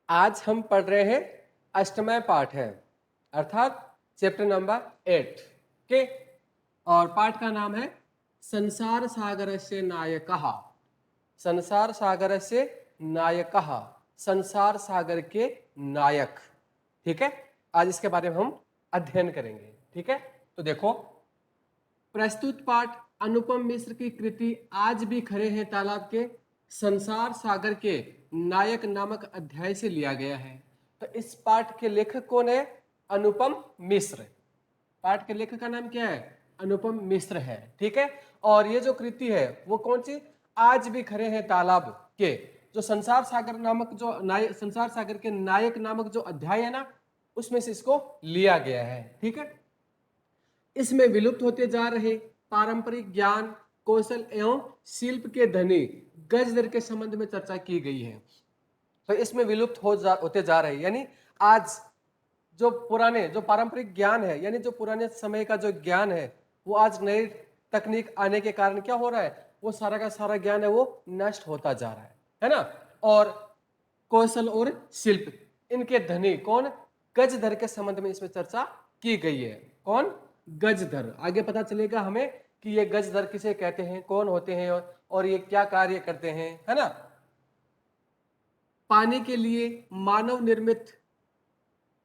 आज हम पढ़ रहे हैं अष्टमय पाठ है अर्थात चैप्टर नंबर 8 के। और पाठ का नाम है संसार सागर से नायकः। संसार सागर से नायकः, संसार सागर के नायक। ठीक है, आज इसके बारे में हम अध्ययन करेंगे। ठीक है, तो देखो प्रस्तुत पाठ अनुपम मिश्र की कृति आज भी खड़े हैं तालाब के संसार सागर के नायक नामक अध्याय से लिया गया है। तो इस पाठ के लेखक कौन है? अनुपम मिश्र। पाठ के लेखक का नाम क्या है? अनुपम मिश्र है। ठीक है, और ये जो कृति है वो कौन सी? आज भी खड़े हैं तालाब के, जो संसार सागर नामक जो संसार सागर के नायक नामक जो अध्याय है ना, उसमें से इसको लिया गया है। ठीक है, इसमें विलुप्त होते जा रहे पारंपरिक ज्ञान कौशल एवं शिल्प के धनी गजधर के संबंध में चर्चा की गई है। तो इसमें विलुप्त होते जा रहे, यानी आज जो पुराने जो पारंपरिक ज्ञान है, यानी जो पुराने समय का जो ज्ञान है, वो आज नई तकनीक आने के कारण क्या हो रहा है? वो सारा का सारा ज्ञान है वो नष्ट होता जा रहा है ना। और कौशल और शिल्प इनके धनी कौन? गजधर के संबंध में इसमें चर्चा की गई है। कौन? गजधर। आगे पता चलेगा हमें कि ये गजधर किसे कहते हैं, कौन होते हैं और ये क्या कार्य करते हैं, है ना। पानी के लिए मानव निर्मित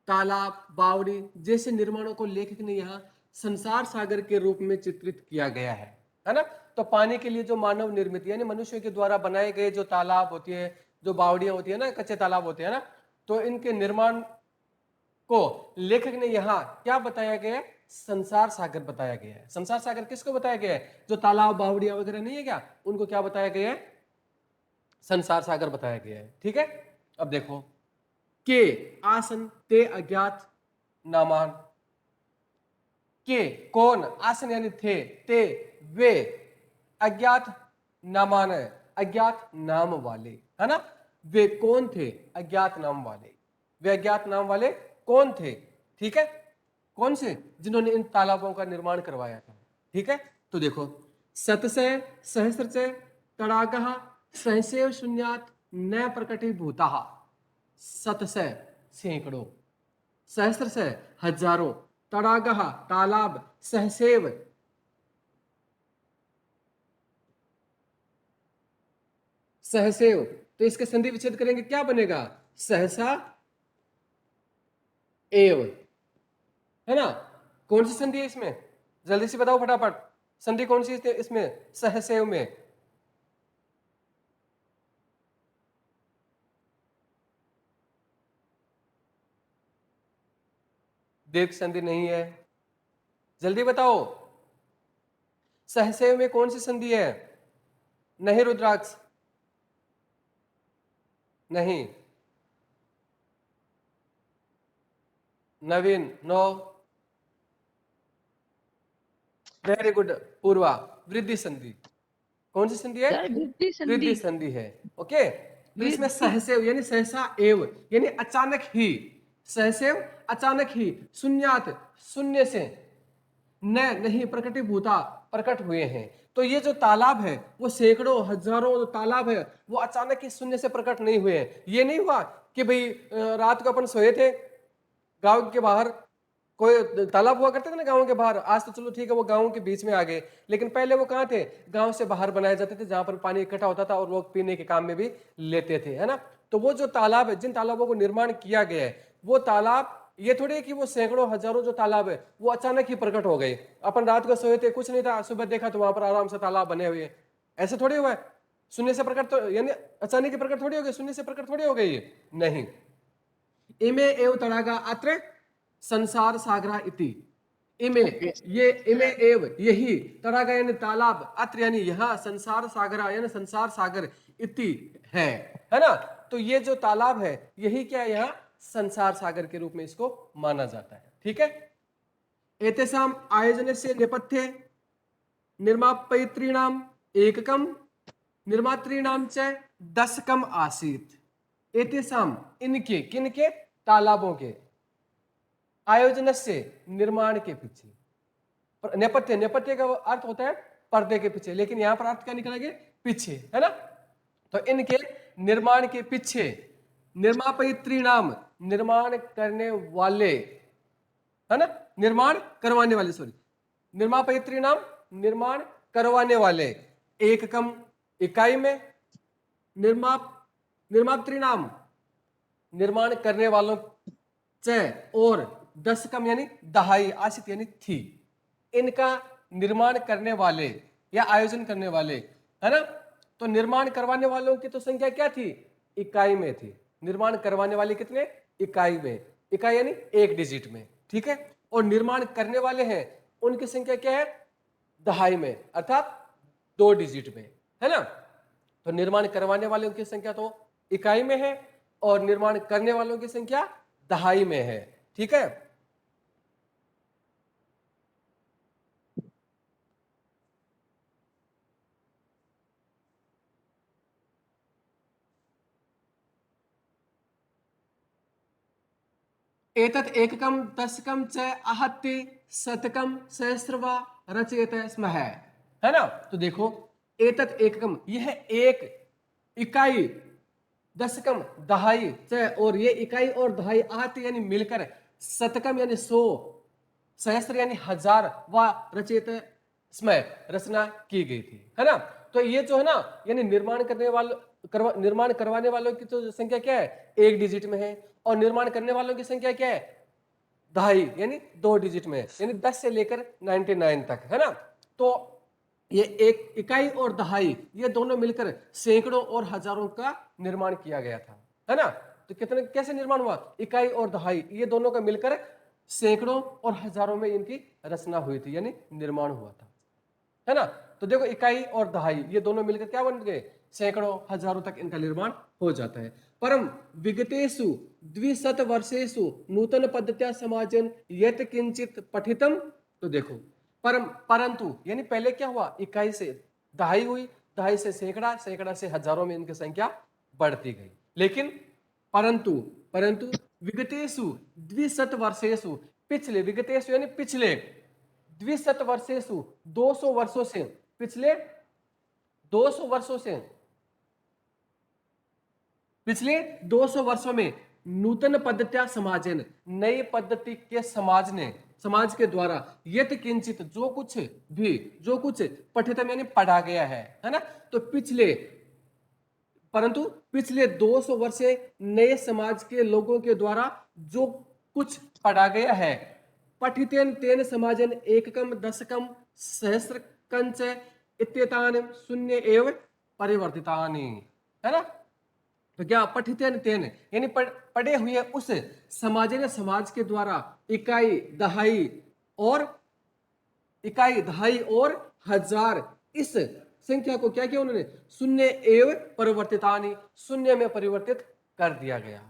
तालाब बावड़ी जैसे निर्माणों को लेखक ने यहाँ संसार सागर के रूप में चित्रित किया गया है ना। तो पानी के लिए जो मानव निर्मित यानी मनुष्य के द्वारा बनाए गए जो तालाब होती है, जो बावड़ियां होती है ना, कच्चे तालाब होते हैं ना, तो इनके निर्माण को लेखक ने यहाँ क्या बताया गया है? संसार सागर बताया गया है। संसार सागर किसको बताया गया है? जो तालाब बावड़ियां वगैरह नहीं है क्या, उनको क्या बताया गया है? संसार सागर बताया गया है। ठीक है, अब देखो के आसन ते अज्ञात नामान। के कौन? आसन यानी थे, ते वे, अज्ञात नामान है, अज्ञात नाम वाले, है ना। वे कौन थे? अज्ञात नाम वाले। वे अज्ञात नाम वाले कौन थे? ठीक है, कौन से? जिन्होंने इन तालाबों का निर्माण करवाया था। ठीक है, तो देखो शतशय सहस्रशय तड़ागः सहसेव शून्यात् न प्रकटीभूतः। शतशय सैकड़ों, सहस्रशय हजारों, तड़ागः तालाब, सहसेव सहसेव। तो इसके संधि विच्छेद करेंगे, क्या बनेगा? सहसा एव, है ना। कौन सी संधि है इसमें? जल्दी से बताओ फटाफट, संधि कौन सी है इसमें? सहसेव में। दीर्घ संधि नहीं है, जल्दी बताओ। सहसेव में कौन सी संधि है? नहीं रुद्राक्ष, नहीं। नवीन, नो। वेरी गुड पूर्वा, वृद्धि संधि। कौन सी संधि है? वृद्धि संधि। वृद्धि संधि है। ओके, तो इसमें वृद्धि। सहसेव यानी सहसा एव यानी अचानक ही, सहसेव अचानक ही, शून्यात शून्य से, न नहीं प्रकटीभूता प्रकट हुए हैं। तो ये जो तालाब है वो सैकड़ों हजारों जो तालाब है वो अचानक ही शून्य से प्रकट नहीं हुए हैं। ये नहीं हुआ कि भाई रात को अपन सोए थे, गांव के बाहर कोई तालाब हुआ करते थे ना गांव के बाहर, आज तो चलो ठीक है वो गांव के बीच में आ गए, लेकिन पहले वो कहाँ थे? गांव से बाहर बनाए जाते थे जहां पर पानी इकट्ठा होता था और लोग पीने के काम में भी लेते थे, है ना। तो वो जो तालाब है, जिन तालाबों को निर्माण किया गया है, वो तालाब ये थोड़ी है कि वो सैकड़ों हजारों जो तालाब है वो अचानक ही प्रकट हो गए। अपन रात को सोए थे, कुछ नहीं था, सुबह देखा तो वहां पर आराम से तालाब बने हुए, ऐसे थोड़ी हुआ है। शून्य से प्रकट तो यानी अचानक ही प्रकट थोड़ी हो गई, शून्य से प्रकट थोड़ी हो गई, नहीं। इमे एव तड़ागा अत्र संसार सागरा इति। इमे ये इमे एव यही, तड़ागा यानी तालाब, अत्र यानी यहाँ, संसार सागरा यानी संसार सागर, इति है ना। तो ये जो तालाब है यही क्या है? यहाँ संसार सागर के रूप में इसको माना जाता है। ठीक है, एतेषाम आयोजन से नेपथ्य निर्मापयितॄणाम एककम निर्मातॄणाम च दशकम आसीत। एतेषाम इनके, किनके? तालाबों के, आयोजन से निर्माण के पीछे, नेपथ्य, नेपथ्य का अर्थ होता है पर्दे के पीछे, लेकिन यहां पर अर्थ क्या निकलेंगे? पीछे, है ना। तो इनके निर्माण के पीछे निर्मापयितॄणाम, निर्माण करने वाले, है ना, निर्माण करवाने वाले, सॉरी, निर्मापयितॄणाम, निर्माण करवाने वाले, एककम, इकाई में, निर्माप निर्मातृणाम, निर्माण करने वालों, च और दशकम यानी दहाई, आशित यानी थी, इनका निर्माण करने वाले या आयोजन करने वाले, है ना। तो निर्माण करवाने वालों की तो संख्या क्या थी, इकाई में थी। निर्माण करवाने वाले कितने, इकाई में, इकाई यानी एक डिजिट में, ठीक है। और निर्माण करने वाले हैं उनकी संख्या क्या है, दहाई में, अर्थात 2 डिजिट में, है ना। तो निर्माण करवाने वालों की संख्या तो इकाई में है और निर्माण करने वालों की संख्या दहाई में है, ठीक है। एतत् एककम दशकम च आहत्य शतकम सहस्र व रचयत स्म, है ना। तो देखो, एतत् एककम, यह एक इकाई, दशकम दहाई, च और ये इकाई और दहाई आहत्य यानी मिलकर, शतकम यानी 100, सहस्त्र यानी 1000 व रचयत स्म, रचना की गई थी, है ना। तो ये जो है ना, यानी निर्माण करने वालों, निर्माण करवाने वालों की तो संख्या क्या है, एक डिजिट में है, और निर्माण करने वालों की संख्या क्या है, दहाई यानी 2 डिजिट में है, यानी 10 से लेकर 99 तक, है ना। तो ये एक इकाई और दहाई, ये दोनों मिलकर सैकड़ों और हजारों का निर्माण किया गया था, है ना। तो कितने, कैसे निर्माण हुआ, इकाई और दहाई ये दोनों का मिलकर सैकड़ों और हजारों में इनकी रचना हुई थी, यानी निर्माण हुआ था, है ना। तो देखो, इकाई और दहाई ये दोनों मिलकर क्या बन गए, सैकड़ों हजारों तक इनका निर्माण हो जाता है। परम विगतेषु द्विशत वर्षेषु नूतन पद्धत्या समाजन यत किंचित पठितम। तो देखो, परंतु यानी पहले क्या हुआ, इकाई से दहाई हुई, दहाई से सैकड़ा, सैकड़ा से हजारों में इनकी संख्या बढ़ती गई। लेकिन परंतु, परंतु विगतेषु द्विशत वर्षेषु, पिछले, विगतेषु यानी पिछले, द्विशत वर्षेषु 200 वर्षों से, पिछले 200 वर्षों से, पिछले 200 वर्षों में नूतन पद्धतिया समाजन, नई पद्धति के समाज ने, समाज के द्वारा, यत किंचित जो कुछ भी, जो कुछ पठितम यानी पढ़ा गया है ना। तो पिछले, परंतु पिछले 200 वर्ष से नए समाज के लोगों के द्वारा जो कुछ पढ़ा गया है, पठितेन तेन समाजन एककम दशकम सहस्र कंच इत्येतान शून्य एव परिवर्तितानि, है ना। तो क्या पठितेन तेन यानी पढ़े हुए उस समाज ने, समाज के द्वारा इकाई दहाई और, इकाई दहाई और हजार, इस संख्या को क्या किया उन्होंने, शून्य एव परिवर्तितानि, शून्य में परिवर्तित कर दिया गया,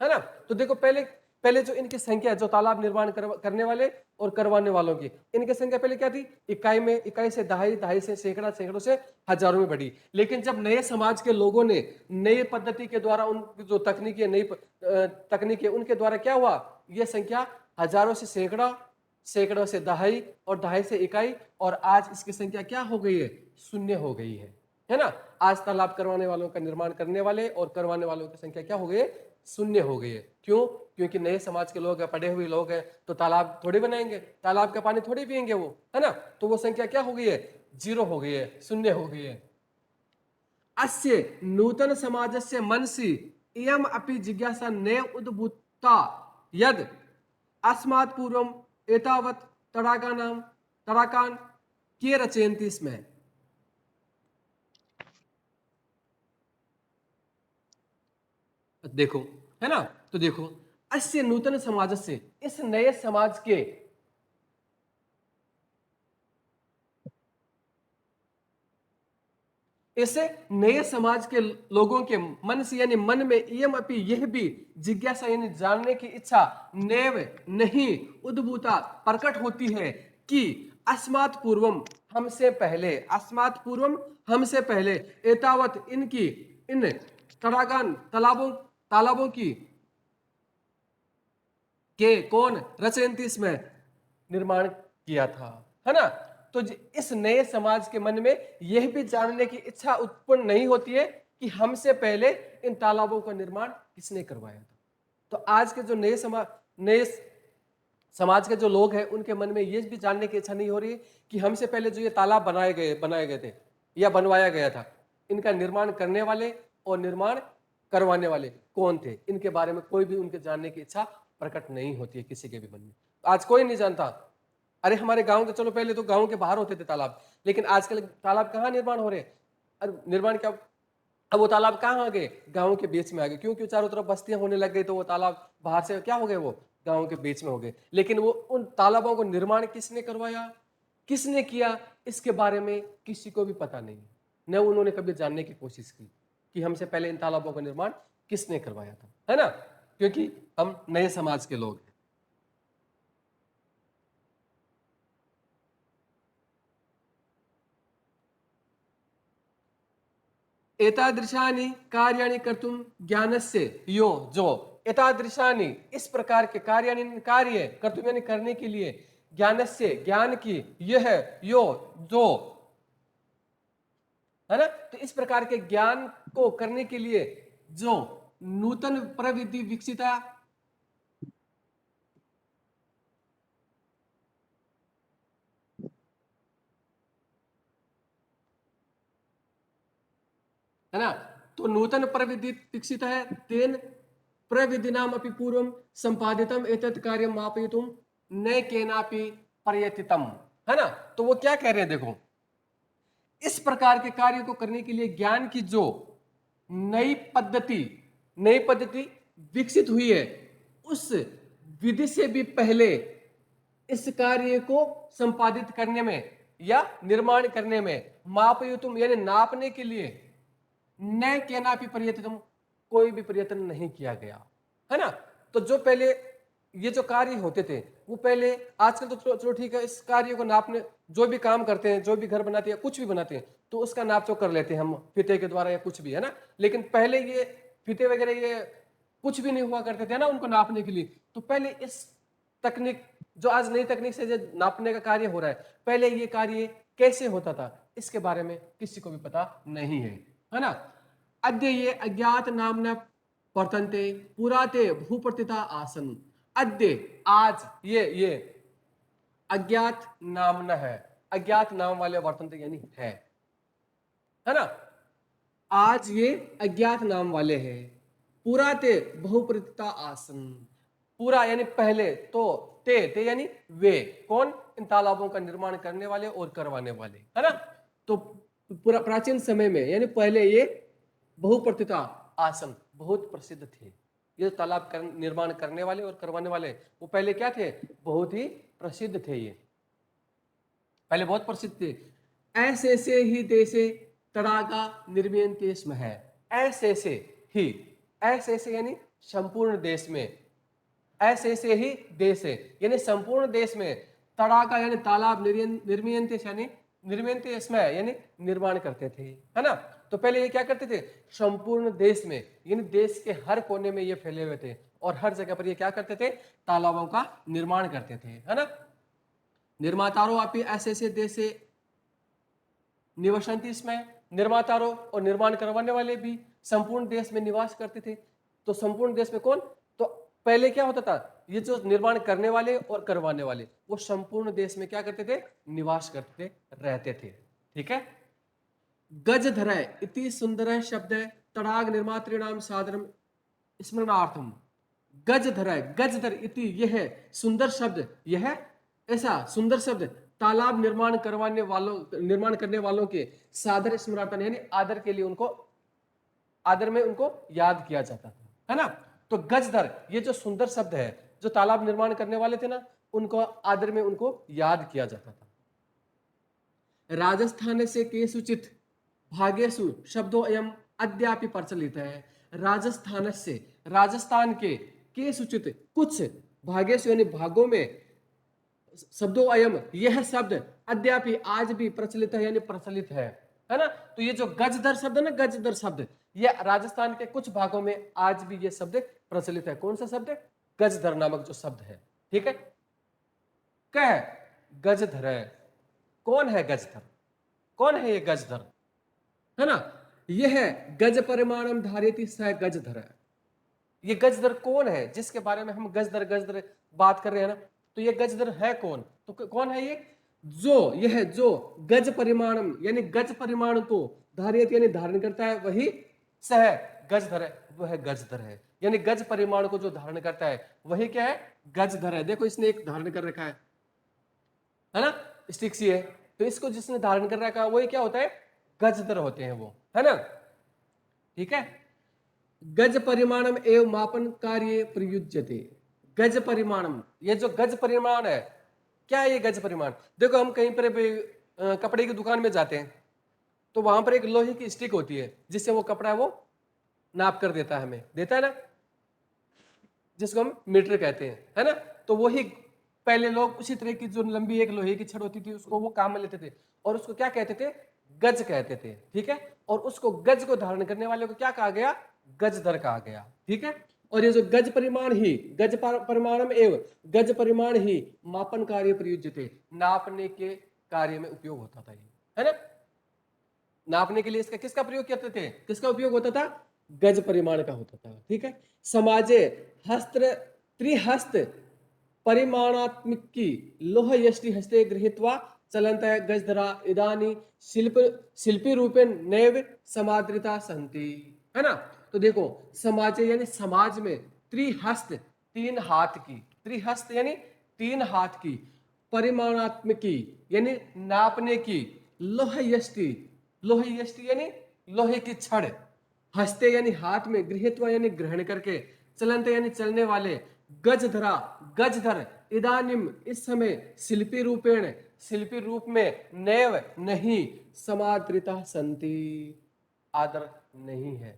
है ना। तो देखो, पहले पहले जो इनकी संख्या, जो तालाब निर्माण करने वाले और करवाने वालों की, इनकी संख्या पहले क्या थी, इकाई में, इकाई से दहाई, दहाई से सैकड़ा, सैकड़ों से हजारों में बढ़ी। लेकिन जब नए समाज के लोगों ने नई पद्धति के द्वारा, उन जो तकनीकी, नई तकनीकी, उनके द्वारा क्या हुआ, यह संख्या हजारों से सैकड़ा, सैकड़ों से दहाई और दहाई से इकाई, और आज इसकी संख्या क्या हो गई है, शून्य हो गई है ना। आज तालाब करवाने वालों का, निर्माण करने वाले और करवाने वालों की संख्या क्या हो गई है, शून्य हो गई है। क्यों, क्योंकि नए समाज के लोग हैं, पढ़े हुए लोग हैं, तो तालाब थोड़ी बनाएंगे, तालाब का पानी थोड़ी पिएंगे वो, है ना। तो वो संख्या क्या हो गई है, जीरो हो गई है, शून्य हो गई है। अस्य नूतन समाजस्य मनसि इयम अपि जिज्ञासा नैव उद्भूता यद अस्मात् पूर्वम एतावत् तड़ाकान के रचयन्ति स्म। देखो, है ना। तो देखो, अस्य नूतन समाज से, इस नए समाज के, इसे नए समाज के लोगों के मन से, यानी मन में, इयम अपि यह भी जिज्ञासा यानी जानने की इच्छा, नेव नहीं, उद्भूता प्रकट होती है कि अस्मात् पूर्वम हमसे पहले, अस्मात् पूर्वम हमसे पहले, एतावत इनकी, इन तड़ागान तालाबों, तालाबों की, के कौन, रचयंती इसमें निर्माण किया था, है ना। तो इस नए समाज के मन में यह भी जानने की इच्छा उत्पन्न नहीं होती है कि हमसे पहले इन तालाबों का निर्माण किसने करवाया था। तो आज के जो नए समाज के जो लोग हैं उनके मन में ये भी जानने की इच्छा नहीं हो रही है कि हमसे पहले जो ये तालाब बनाए गए थे या बनवाया गया था, इनका निर्माण करने वाले और निर्माण करवाने वाले कौन थे, इनके बारे में कोई भी उनके जानने की इच्छा प्रकट नहीं होती है किसी के भी मन में। आज कोई नहीं जानता। अरे हमारे गांव के, चलो पहले तो गांव के बाहर होते थे तालाब, लेकिन आजकल तालाब कहाँ निर्माण हो रहे हैं। अरे निर्माण क्या, अब वो तालाब कहाँ आ गए, गांव के बीच में आ गए, क्योंकि चारों तरफ बस्तियां होने लग गई, तो वो तालाब बाहर से क्या हो गए, वो गांव के बीच में हो गए। लेकिन वो उन तालाबों को निर्माण किसने करवाया, किसने किया, इसके बारे में किसी को भी पता नहीं, न उन्होंने कभी जानने की कोशिश की कि हमसे पहले इन तालाबों का निर्माण किसने करवाया था, है ना, क्योंकि हम नए समाज के लोग हैं। एतादृशानि कार्याणि कर्तुं ज्ञानस्य यो जो, एतादृशानि इस प्रकार के कार्याणि कार्य कर्तुं यानी करने के लिए, ज्ञानस्य ज्ञान की, यह यो जो, है ना, तो इस प्रकार के ज्ञान को करने के लिए जो नूतन प्रविधि विकसिता, है ना, तो नूतन प्रविधि विकसित है, तेन प्रविधिनाम अपि पूर्वं संपादितम एतत् कार्यं मापयितुं न केनापि प्रयतितम, है ना। तो वो क्या कह रहे हैं, देखो, इस प्रकार के कार्य को करने के लिए ज्ञान की जो नई पद्धति विकसित हुई है, उस विधि से भी पहले इस कार्य को संपादित करने में या निर्माण करने में, मापयुतुम यानी नापने के लिए, न केनापि प्रयत्नम कोई भी प्रयत्न नहीं किया गया, है ना। तो जो पहले ये जो कार्य होते थे, वो पहले, आजकल तो चलो ठीक है, इस कार्य को नापने, जो भी काम करते हैं, जो भी घर बनाते हैं, कुछ भी बनाते हैं, तो उसका नाप तो कर लेते हैं हम फीते के द्वारा या कुछ भी, है ना। लेकिन पहले ये फीते वगैरह ये कुछ भी नहीं हुआ करते थे ना उनको नापने के लिए। तो पहले इस तकनीक, जो आज नई तकनीक से जो नापने का कार्य हो रहा है, पहले ये कार्य कैसे होता था, इसके बारे में किसी को भी पता नहीं है ना। अद्य ये अज्ञात नामना वर्तन्ते पुराते भूप्रतिता आसन। अद्य आज ये अज्ञात नामना है, अज्ञात नाम वाले वर्तन्ते यानी है ना। आज ये अज्ञात नाम वाले हैं। पुराते बहुप्रतिता आसन, पूरा यानी पहले, तो ते यानी वे, कौन, इन तालाबों का निर्माण करने वाले और करवाने वाले, है ना। तो पूरा प्राचीन समय में यानी पहले ये बहुप्रतिता आसन बहुत प्रसिद्ध थे। ये तालाब निर्माण करने वाले और करवाने वाले, वो पहले क्या थे, बहुत ही प्रसिद्ध थे, ये पहले बहुत प्रसिद्ध थे। ऐसे से ही देशे तड़ागा निर्मीयन्ते स्म है। ऐसे से ही, ऐसे से यानी संपूर्ण देश में, ऐसे से ही देश है यानी संपूर्ण देश में, तड़ागा यानी तालाब, निर्मीयन्ते यानी निर्मीयन्ते स्म यानी निर्माण करते थे, है ना। तो पहले ये क्या करते थे, संपूर्ण देश में यानी देश के हर कोने में ये फैले हुए थे, और हर जगह पर ये क्या करते थे, तालाबों का निर्माण करते थे, है ना। निर्मातारो अपि ऐसे देशे निवसन्ति स्म, निर्मातारो और निर्माण करवाने वाले भी संपूर्ण देश में निवास करते थे। तो संपूर्ण देश में कौन, तो पहले क्या होता था, ये जो निर्माण करने वाले और करवाने वाले, वो संपूर्ण देश में क्या करते थे, निवास करते रहते थे, ठीक है। गजधर इति सुंदर शब्द तड़ाग निर्मातृणाम सादरम स्मरणार्थम। गजधर, गजधर इति यह सुंदर शब्द, यह ऐसा सुंदर शब्द, तालाब निर्माण करने वालों के सादर स्मरणार्थन यानी आदर के लिए, उनको आदर में उनको याद किया जाता था, है ना। तो गजधर ये जो सुंदर शब्द है, जो तालाब निर्माण करने वाले थे ना, उनको आदर में उनको याद किया जाता था। राजस्थान से केषुचित् भागेषु शब्दों एवं अद्यापि प्रचलित है। राजस्थान से, राजस्थान के केषुचित् कुछ भागेषु यानी भागों में, शब्दों अयम यह शब्द अद्यापि आज भी प्रचलित है यानी प्रचलित है ना। तो ये जो गजदर शब्द है ना, गजदर शब्द, ये राजस्थान के कुछ भागों में आज भी ये शब्द प्रचलित है। कौन सा शब्द, गजधर नामक जो शब्द है, ठीक है। कह गजधर है, कौन है गजधर, कौन है ये गजधर, है ना। यह गज परिमाणम धारयति स गजधर। ये गजधर कौन है जिसके बारे में हम गजधर गजधर बात कर रहे हैं ना, तो ये गजधर है कौन, तो कौन है ये, यह जो गज परिमाणम यानी गज परिमाण को धारियत यानी धारण करता है वही सह गजधर है, वह गजधर है। यानी गज परिमाण को जो धारण करता है वही क्या है, गजधर है। देखो इसने एक धारण कर रखा है ना, स्टिक सी है, तो इसको जिसने धारण कर रखा है वही क्या होता है, गजधर होते हैं वो, है ना। ठीक है, गज परिमाणम एवं मापन कार्य प्रयुज्यते। गज परिमाणम, ये जो गज परिमाण है, क्या है ये गज परिमाण। देखो हम कहीं पर कपड़े की दुकान में जाते हैं तो वहां पर एक लोहे की स्टिक होती है जिससे वो कपड़ा वो नाप कर देता है, हमें देता है ना, जिसको हम मीटर कहते हैं, है ना। तो वही पहले लोग उसी तरह की जो लंबी एक लोहे की छड़ होती थी उसको वो काम में लेते थे और उसको क्या कहते थे, गज कहते थे। ठीक है, और उसको गज को धारण करने वाले को क्या कहा गया, गजधर कहा गया। ठीक है, और ये जो गज परिमाण ही गज परिमाणम एवं गज परिमाण ही मापन कार्य प्रयुज्य थे, नापने के कार्य में उपयोग होता था ये, है ना। नापने के लिए इसका किसका प्रयोग करते थे, किसका उपयोग होता था, गज परिमाण का होता था। ठीक है, समाजे हस्त्र त्रिहस्त परिमाणात्मक की लोह यष्टि हस्ते गृहीत्वा चलंत गजधरा इदानी शिल्पी रूपेण नैव समादृता संति, है ना। तो देखो समाज यानी समाज में त्रिहस्त तीन हाथ की, त्रिहस्त यानी तीन हाथ की, परिमाणात्मकी यानी नापने की, लोह यष्टि, लोह यष्टि यानी लोहे की छड़, हस्ते यानी हाथ में, गृहीत्वा यानी ग्रहण करके, चलंत यानी चलने वाले, गजधरा गजधर, इदानिम इस समय, शिल्पी रूपेण शिल्पी रूप में, नैव नहीं, समादृता संति आदर नहीं है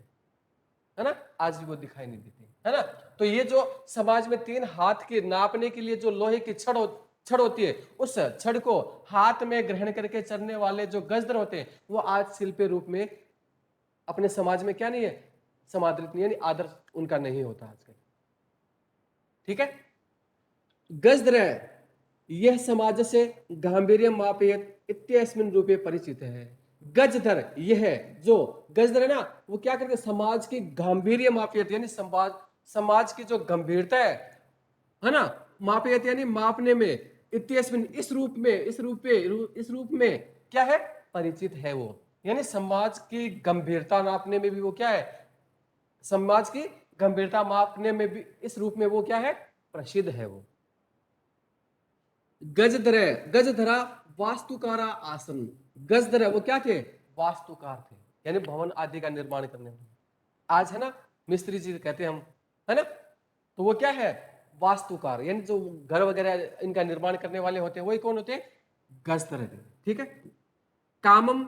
ना, आज भी वो दिखाई नहीं देती, है ना। तो ये जो समाज में तीन हाथ के नापने के लिए जो लोहे की छड़ होती है, उस छड़ को हाथ में ग्रहण करके चलने वाले जो गजधर होते हैं वो आज शिल्पी रूप में अपने समाज में क्या नहीं है, समादृत नहीं, यानी आदर उनका नहीं होता आजकल। ठीक है, गजधर यह समाज से गांभीर्य मापयत इत्यस्मिन् रूपे परिचित है। गजधर यह जो गजधर है ना, वो क्या करके समाज की गांभीर्य मापयत यानी समाज की जो गंभीरता है ना, मापयत यानी मापने में, इत्यस्मिन् इस रूप में क्या है, परिचित है वो, यानी समाज की गंभीरता नापने में भी वो क्या है, समाज की गंभीरता मापने में भी इस रूप में वो क्या है, प्रसिद्ध है वो। गजधरा वास्तुकारा आसन, गजधर वो क्या थे, वास्तुकार थे, यानी भवन आदि का निर्माण करने वाले। आज है ना मिस्त्री जी कहते हैं हम, है ना, तो वो क्या है, वास्तुकार, यानी जो घर वगैरह इनका निर्माण करने वाले होते हैं वही कौन होते हैं, गजधर। ठीक है, कामम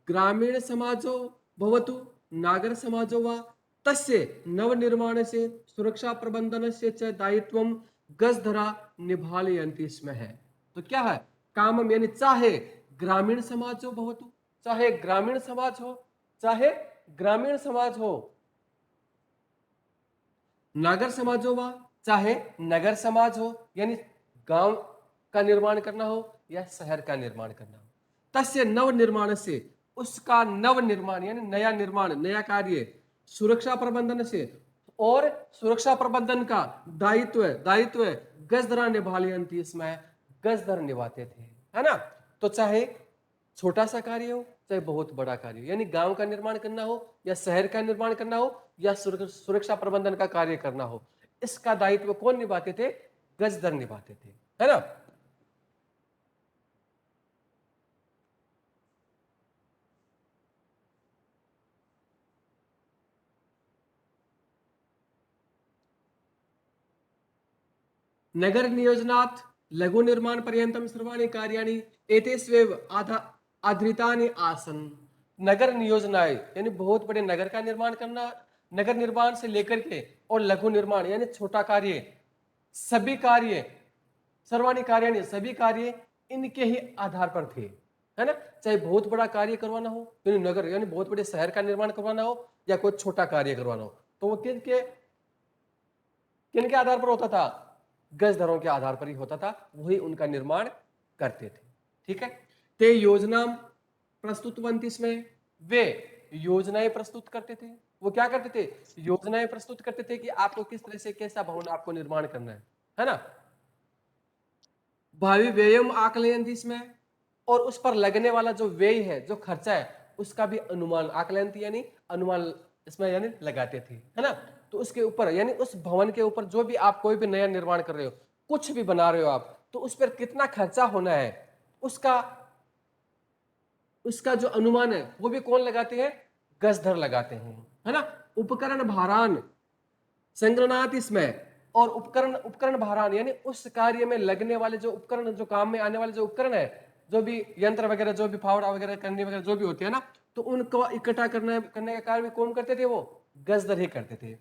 ग्रामीण समाजो भवतु नागर समाजो वा तस्य नवनिर्माण से सुरक्षा प्रबंधन से च दायित्वम गजधरा निभालयन्ति स्म है। तो क्या है, कामम यानी चाहे ग्रामीण समाज हो भवतु, चाहे ग्रामीण समाज हो, चाहे ग्रामीण समाज हो, नागर समाज हो वा चाहे नगर समाज हो, यानी गांव का निर्माण करना हो या शहर का निर्माण करना हो, तस्य नव निर्माण से उसका नव निर्माण यानी नया निर्माण, नया कार्य, सुरक्षा प्रबंधन से और सुरक्षा प्रबंधन का दायित्व गजधरा निभालयन्ति, इसमें गजधर निभाते थे, है ना। तो चाहे छोटा सा कार्य हो चाहे बहुत बड़ा कार्य हो, यानी गांव का निर्माण करना हो या शहर का निर्माण करना हो या सुरक्षा प्रबंधन का कार्य करना हो, इसका दायित्व कौन निभाते थे, गजधर निभाते थे, है ना। नगर नियोजनात् लघु निर्माण पर्यंतम सर्वाणि कार्याणि एतेष्वेव आधृतानि आसन। नगर नियोजनाएं यानी बहुत बड़े नगर का निर्माण करना, नगर निर्माण से लेकर के और लघु निर्माण यानी छोटा कार्य, सभी कार्य, सर्वाणि कार्याणि सभी कार्य इनके ही आधार पर थे, है ना। चाहे बहुत बड़ा कार्य करवाना हो यानी नगर यानी बहुत बड़े शहर का निर्माण करवाना हो या कोई छोटा कार्य करवाना हो, तो वो किनके किनके आधार पर होता था, गजधरों के आधार पर ही होता था, वही उनका निर्माण करते थे। ठीक है, ते योजना प्रस्तुतवंती इसमें वे योजनाएं प्रस्तुत करते थे। वो क्या करते थे? योजनाएं प्रस्तुत करते थे कि आपको किस तरह से कैसा भवन आपको निर्माण करना है ना। भावी व्ययम आकलन थी इसमें, और उस पर लगने वाला जो व्यय है, जो खर्चा है, उसका भी अनुमान, आकलन थी यानी अनुमान इसमें यानी लगाते थे, है ना। तो उसके ऊपर यानी उस भवन के ऊपर जो भी आप कोई भी नया निर्माण कर रहे हो, कुछ भी बना रहे हो आप, तो उस पर कितना खर्चा होना है, उसका उसका जो अनुमान है वो भी कौन लगाते हैं? गजधर लगाते हैं, है ना। उपकरण भारान संग्रहणात इसमें, और उपकरण उपकरण भारान यानी उस कार्य में लगने वाले जो उपकरण, जो काम में आने वाले जो उपकरण है, जो भी यंत्र वगैरह, जो भी फावड़ा वगैरह करने वगैरह जो भी होते हैं ना, तो उनको इकट्ठा करने का कार्य भी कौन करते थे? वो गजधर ही करते थे।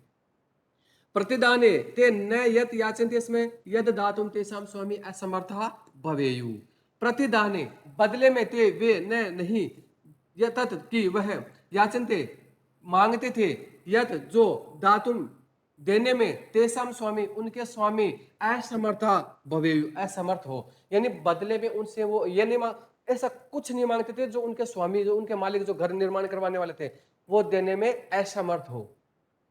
प्रतिदाने ते न यत याचन्ते इसमें यद दातुम तेषां स्वामी असमर्थः भवेयु। प्रतिदाने बदले में, ते वे न नहीं, यत की वह, याचन्ते मांगते थे, यत जो, दातुम देने में, तेषां स्वामी उनके स्वामी असमर्था भवेयु असमर्थ हो, यानी बदले में उनसे वो ये नहीं मांग, ऐसा कुछ नहीं मांगते थे जो उनके स्वामी, जो उनके मालिक, जो घर निर्माण करवाने वाले थे, वो देने में असमर्थ हो,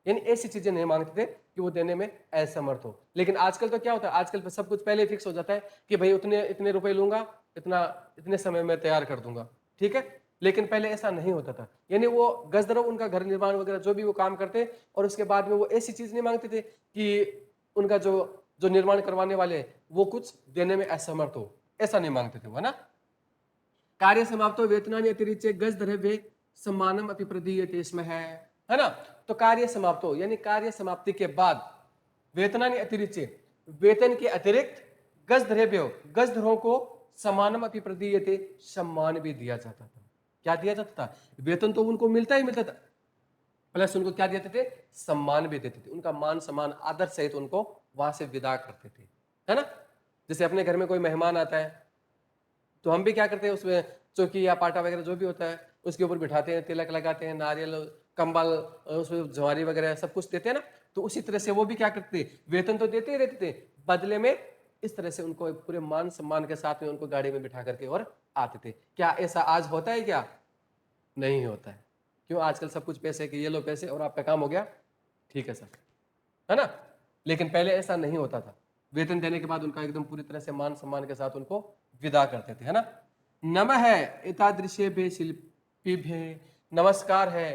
यानी ऐसी चीजें नहीं मांगते थे कि वो देने में असमर्थ हो। लेकिन आजकल तो क्या होता है, आजकल पे सब कुछ पहले ही फिक्स हो जाता है कि भाई उतने इतने रुपए लूंगा, इतना इतने समय में तैयार कर दूंगा, ठीक है। लेकिन पहले ऐसा नहीं होता था, यानी वो गजदरों उनका घर निर्माण वगैरह जो भी वो काम करते, और उसके बाद में वो ऐसी चीज नहीं मांगते थे कि उनका जो जो निर्माण करवाने वाले वो कुछ देने में असमर्थ हो, ऐसा नहीं मांगते थे वो, है ना। कार्य समाप्त वेतनानि अतिरिच्य गज द्रव्य सम्मानम अपि प्रदीयते इसमें है ना। तो कार्य समाप्त हो यानी कार्य समाप्ति के बाद वेतनानि अतिरिच्य, वेतन के अतिरिक्त गज द्रव्य, गज द्रव्यों को सम्मानम अपि प्रदीयते, सम्मान भी दिया जाता था। क्या दिया जाता था? वेतन तो उनको मिलता ही मिलता था, प्लस उनको क्या देते थे? सम्मान भी देते थे। उनका मान सम्मान आदर सहित उनको वहां से विदा करते थे, है ना। जैसे अपने घर में कोई मेहमान आता है तो हम भी क्या करते हैं, उसमें चौकी या पाटा वगैरह जो भी होता है उसके ऊपर बिठाते हैं, तिलक लगाते हैं, नारियल, कंबल, उसमें ज्वारी वगैरह सब कुछ देते हैं ना। तो उसी तरह से वो भी क्या करते थे, वेतन तो देते ही रहते थे, बदले में इस तरह से उनको पूरे मान सम्मान के साथ में उनको गाड़ी में बिठा करके और आते थे। क्या ऐसा आज होता है? क्या नहीं होता है? क्यों? आजकल सब कुछ पैसे के, ये लो पैसे और आपका काम हो गया, ठीक है सर, है ना। लेकिन पहले ऐसा नहीं होता था, वेतन देने के बाद उनका एकदम पूरी तरह से मान सम्मान के साथ उनको विदा करते थे, है ना। नमः एतादृशेभ्यः शिल्पीभ्यः, नमस्कार है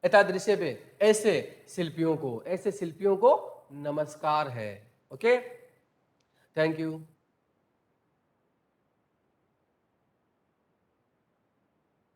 एतादृशेभ्यः ऐसे शिल्पियों को, ऐसे शिल्पियों को नमस्कार है। Okay, thank you.